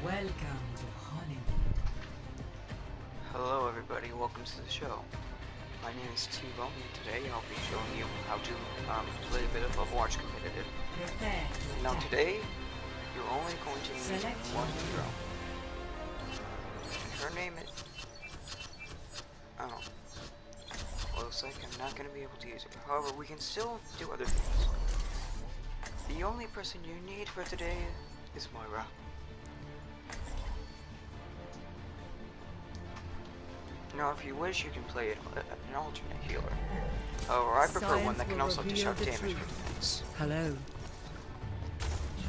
Welcome to Honey. Hello everybody, welcome to the show. My name is Tbone and today I'll be showing you how to play a bit of Overwatch competitive. Prepare to Now attack. today, you're only going to need Select one your hero. Her name is... Oh. Well, looks like I'm not going to be able to use it. However, we can still do other things. The only person you need for today is Moira. Now, if you wish, you can play an alternate healer. However, I prefer one that can also dish out damage for defense. Hello.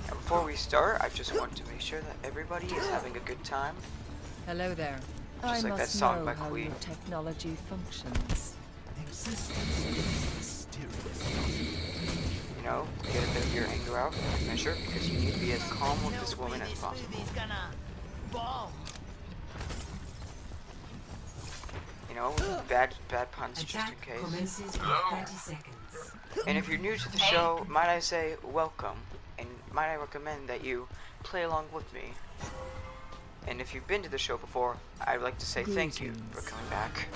Now, before we start, I just want to make sure that everybody is having a good time. Hello there. Just I like that must song know by how Queen. your technology functions. You know, get a bit of your anger out, measure, because you need to be as calm with this woman as possible. You know, bad puns just Attack in case. commences in 30 seconds. And if you're new to the show, might I say welcome, and might I recommend that you play along with me. And if you've been to the show before, I'd like to say thank you for coming back.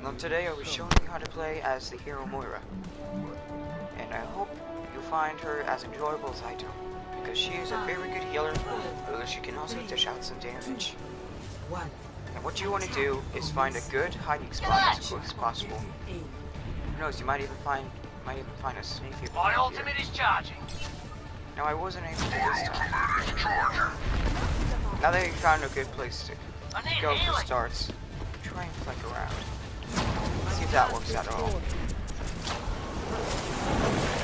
Now today I'll be showing you how to play as the hero Moira. And I hope you find her as enjoyable as I do. Because she is a very good healer, although she can also dish out some damage. One. And what you want to do is find a good hiding spot as quick as possible. Who knows, you might even find a sneaky My here. ultimate is charging. No, I wasn't able to this time. Now that you found a good place I to need go for healing. starts, try and flank around. See if that works out at all.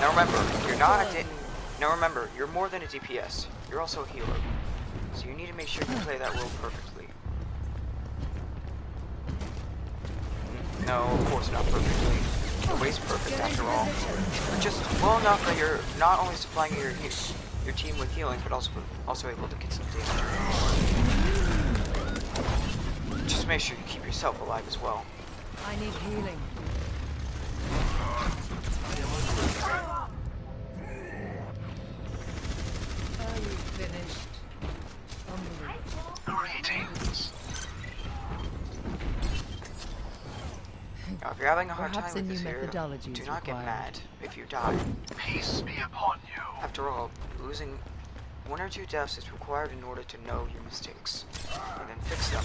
Now remember, you're not a now remember, you're more than a DPS. You're also a healer. So you need to make sure you play that role perfectly. No, of course not perfectly. Nobody's perfect after all. But just well enough that you're not only supplying your team with healing, but also able to get some damage. Just make sure you keep yourself alive as well. I need healing. Are you finished? Greetings. Now, if you're having a hard Perhaps time a with this new area, methodology do is not get required. mad if you die. Peace be upon you. After all, losing 1 or 2 deaths is required in order to know your mistakes, and then fix them.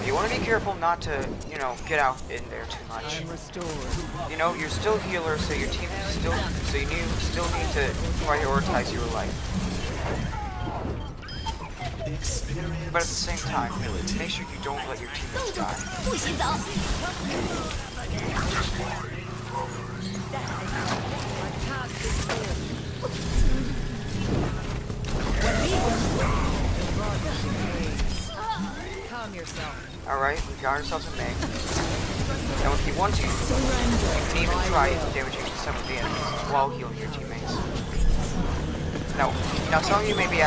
You want to be careful not to, you know, get out in there too much. I'm restored. You know, you're still healer, so your team is still, so you still need to prioritize your life. But at the same time, make sure you don't let your teammates die. Calm yourself. Alright, we got ourselves a May. Now if you want to, you can even try damaging some of the enemies while healing your teammates. Now some of you may be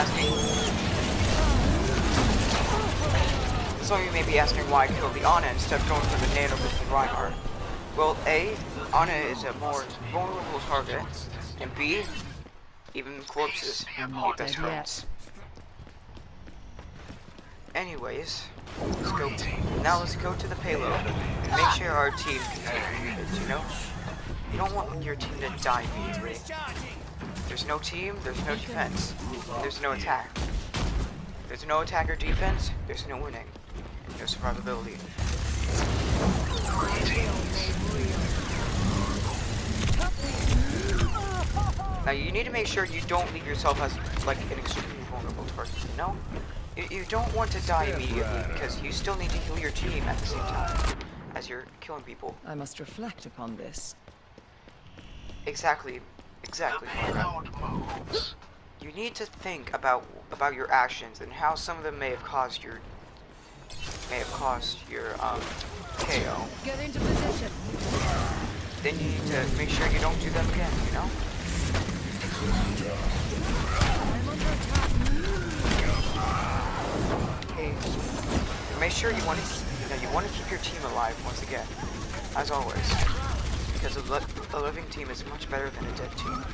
asking why I killed the Ana instead of going for the Nano with the Reinhardt. Well, A, Ana is a more vulnerable target, and B, even corpses need best friends. Anyways, let's go to the payload and make sure our team can take it, you know? You don't want your team to die immediately. There's no team, there's no defense, and there's no attack. There's no attack or defense, there's no winning. No survivability. Now you need to make sure you don't leave yourself as like an extremely vulnerable target, you know? You don't want to die immediately because you still need to heal your team at the same time as you're killing people. I must reflect upon this. Exactly. Payload moves. You need to think about your actions and how some of them may have caused your KO. Get into position. then you need to make sure you don't do them again, you know? I'm under attack. Okay. Make sure you want to keep your team alive once again, as always, because a living team is much better than a dead team,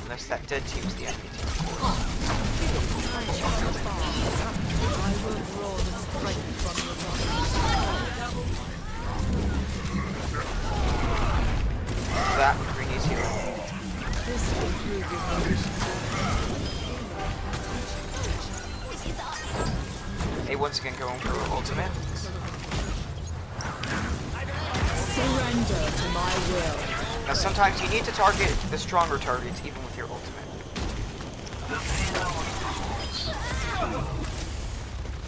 unless that dead team's the enemy team. I will draw the strength from your body. That McCree needs healing. This will prove your condition. Hey, once again going for ultimate. Surrender to my will. Now sometimes you need to target the stronger targets even with your ultimate.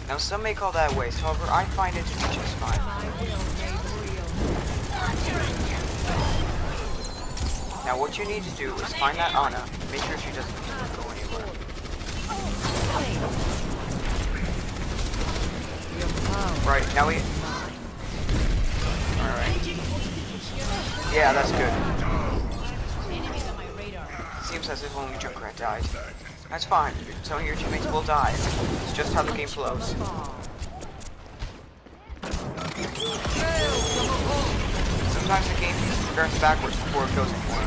Now some may call that a waste, however I find it to be just fine. My will made real. Now what you need to do is find that Ana, make sure she doesn't go anywhere. Your power. Right, now we... Alright. Yeah, that's good. Seems as if only Junkrat died. That's fine. Some of your teammates will die. It's just how the game flows. Sometimes the game turns backwards before it goes forward.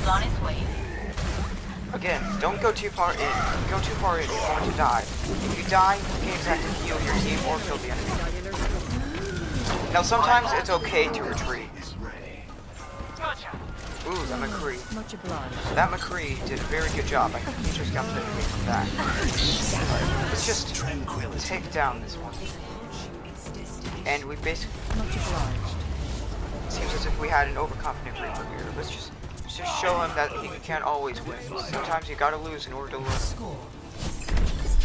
On its way. Again, don't go too far in. If you go too far in, you're going to die. If you die, you can exactly heal your team or kill the enemy. Now sometimes it's okay to retreat. Ooh, that McCree. Much obliged. That McCree did a very good job. I think he just got the enemy from that. Let's just take down this one. And we basically... Much obliged. Seems as if we had an overconfident Reaper here. Let's just show him that he can't always win. Sometimes you gotta lose in order to learn. Score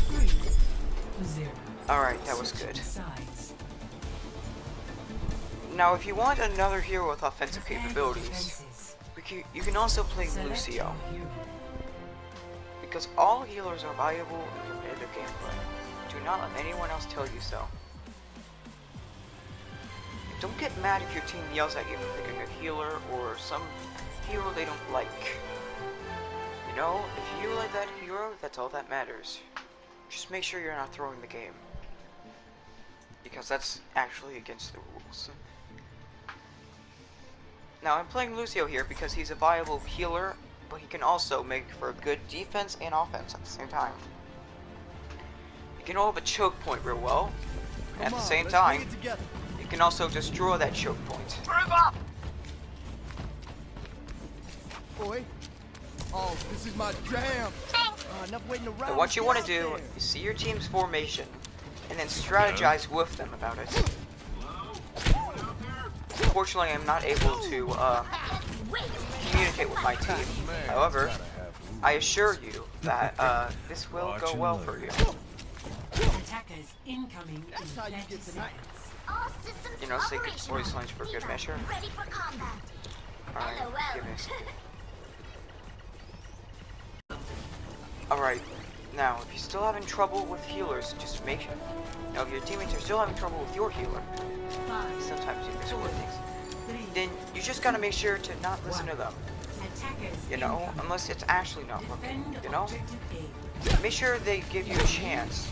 3-0. Alright, that was good. Sides. Now, if you want another hero with offensive capabilities, Defenses. you can also play Select Lucio. your hero. Because all healers are valuable in competitive gameplay. Do not let anyone else tell you so. Don't get mad if your team yells at you for picking a healer or some hero they don't like. You know, if you like that hero, that's all that matters. Just make sure you're not throwing the game. Because that's actually against the rules. Now, I'm playing Lucio here because he's a viable healer, but he can also make for a good defense and offense at the same time. He can hold up a choke point real well, and at the same time, you can also destroy that choke point. Boy. Oh, this is my jam. Enough waiting around. And what you want to do is see your team's formation, and then strategize with them about it. Unfortunately, I'm not able to communicate with my team. However, I assure you that this will go well for you. Attackers incoming in 30 seconds. All systems You know, say good operational. voice lines for good measure. Ready for combat. Alright, LOL. give me. Alright, now if you're still having trouble with healers, just make sure. Now if your teammates are still having trouble with your healer, 5, sometimes you misword things, 3, then you just gotta make sure to not listen to them. attackers You know, incoming. unless it's actually not working, Defend you know? objective A. Make sure they give you a chance.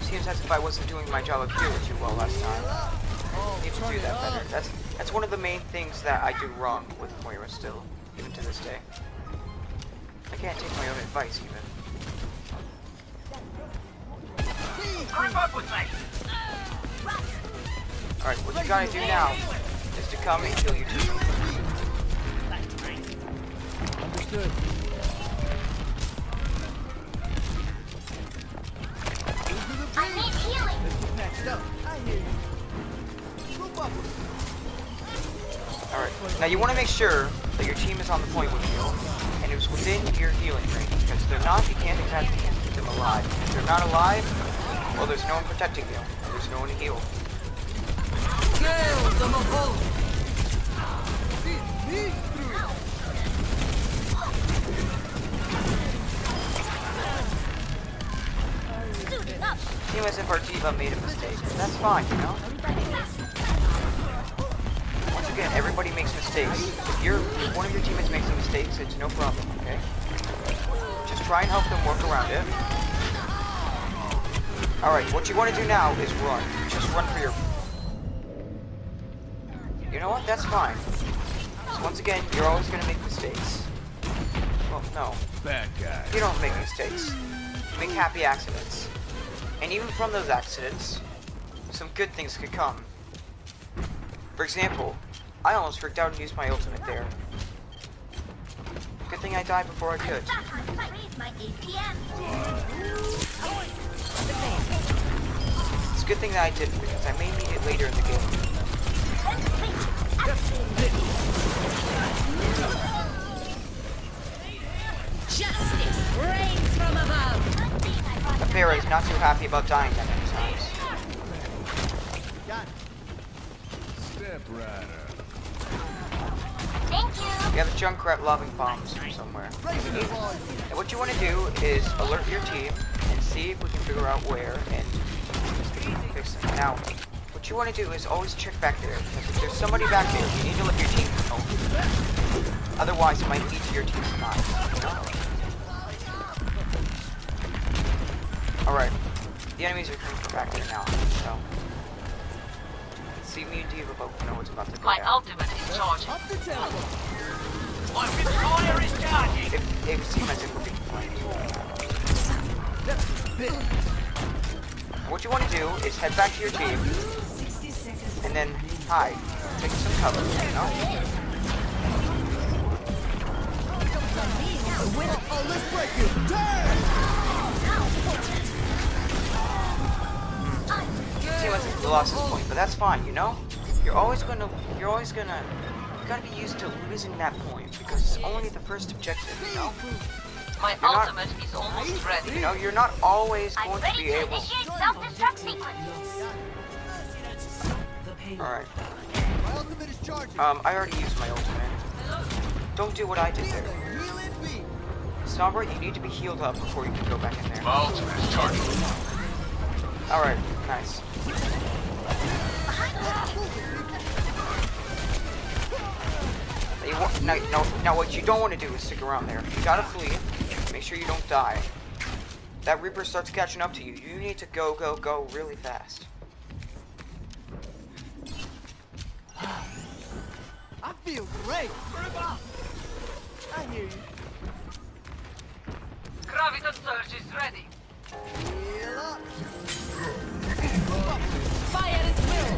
Seems as if I wasn't doing my job of healer too well last time. I need to do that better. That's one of the main things that I do wrong with Moira still, even to this day. I can't take my own advice even. Alright, what you gotta do now is to come and kill your team. Understood. I need healing. Next up. I hear you. Move upward. Alright, now you want to make sure that your team is on the point with you, and it's within your healing range, because if they're not, you can't exactly keep them alive. If they're not alive, well, there's no one protecting you, and there's no one to heal. as if our diva made a mistake. That's fine, you know? Once again, everybody makes mistakes. If one of your teammates makes mistakes, it's no problem, okay? Just try and help them work around it. Alright, what you want to do now is run. Just run for your... You know what? That's fine. So once again, you're always going to make mistakes. Well, no. Bad guy. You don't make mistakes. You make happy accidents. And even from those accidents, some good things could come. For example, I almost freaked out and used my ultimate there. Good thing I died before I could. It's a good thing that I didn't, because I may need it later in the game. Justice reigns from above. Afera is not too happy about dying that many times. Got it. Step rider. Thank you. You have a Junkrat loving bombs somewhere. And what you want to do is alert your team and see if we can figure out where and fix them. Now, what you want to do is always check back there, because if there's somebody back there, you need to let your team know. Otherwise, it might lead to your team's demise. You know? Alright, the enemies are coming from back there now, so... See, me and Diva both know what's about to go My down. ultimate is charging. Up the tempo. Fire is charging. If teammates are being flanked. What you want to do is head back to your team, 60 seconds. and then hide. Take some cover, you know? Oh, let's break it. Damn! Teammates lost this point, but that's fine, you know? You gotta be used to losing that point, because it's only the first objective, you know? My You're not- ultimate is almost ready. You know, you're not always I'm going to ready be to able... initiate self-destruct sequence. The payload. Alright. My ultimate is charging. I already used my ultimate. Don't do what I did there. Heal and beat. Snobber, you need to be healed up before you can go back in there. My ultimate is charging. Alright, nice. Now what you don't want to do is stick around there. You gotta flee. Make sure you don't die. That Reaper starts catching up to you. You need to go really fast. I feel great. I hear you. Graviton surge is ready. Heal up. Fire at will.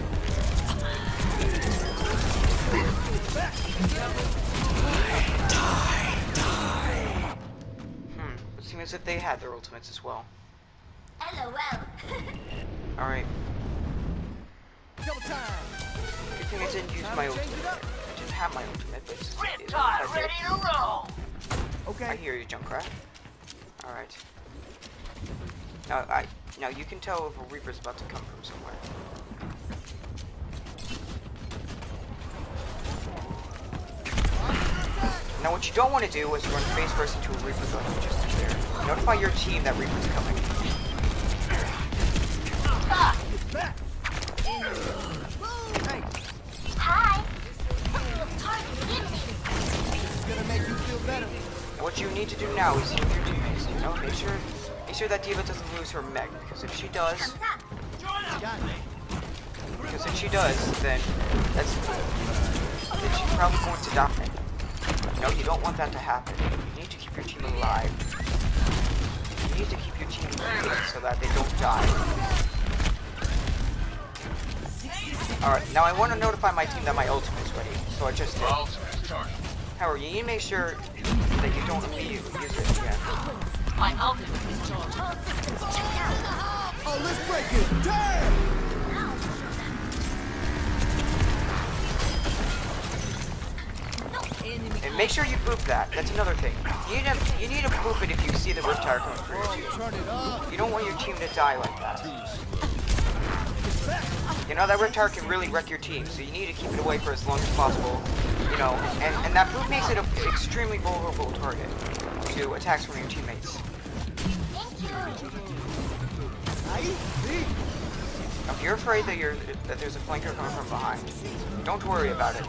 It seems as if they had their ultimates as well. LOL. Alright. Double time. Good thing I didn't use my ultimate. I didn't have my ultimate, but Riptide ready to roll. I Okay. hear you, Junkrat. Alright. Now you can tell if a Reaper's about to come from somewhere. Now what you don't want to do is run face first into a Reaper gun just there. Notify your team that Reaper's coming. Back. Hey. Hi. It's gonna make you feel better. And what you need to do now is heal your teammates. You know, make sure that Diva doesn't lose her mech, because if she does, Got it. then she's probably going to die. No, you don't want that to happen. You need to keep your team alive. You need to keep your team moving so that they don't die. Alright, now I want to notify my team that my ultimate is ready, so I just did. My ultimate is charging. However, you need to make sure that you don't immediately use it again. My ultimate is charging. Oh, let's break it. Damn! And make sure you boop that. That's another thing. You need to boop it if you see the Riptide coming through your team. Turn it up. You don't want your team to die like that. You know, that Riptide can really wreck your team, so you need to keep it away for as long as possible. You know, and that boop makes it an extremely vulnerable target to attacks from your teammates. I If you're afraid that there's a flanker coming from behind, don't worry about it.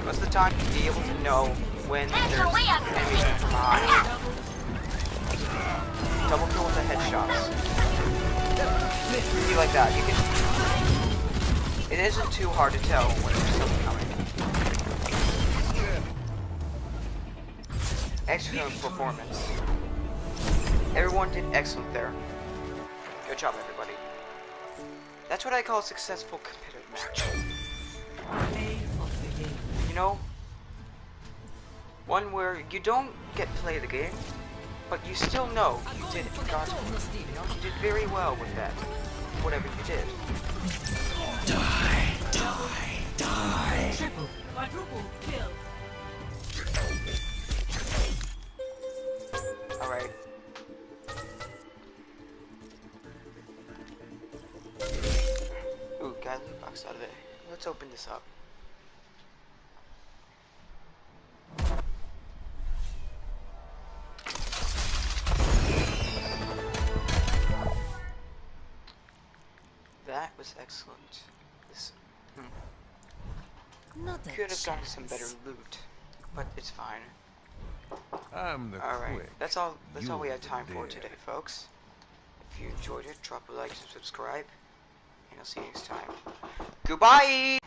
Most of the time, you'll be able to know when there's enemies coming from behind. Double kill with the headshots. See, like that, you can. It isn't too hard to tell when there's something coming. Excellent performance. Everyone did excellent there. Good job, everybody. That's what I call a successful competitive match. You know, one where you don't get to play the game, but you still know you did it. You did very well with that, whatever you did. Die, die, die. Triple, quadruple kill. Alright. Ooh, got a loot box out of it. Let's open this up. That was excellent. This could have gotten some better loot, but it's fine. I'm the Alright, quick. that's all we You're had time the for dead. today, folks. If you enjoyed it, drop a like and subscribe, and I'll see you next time. Goodbye!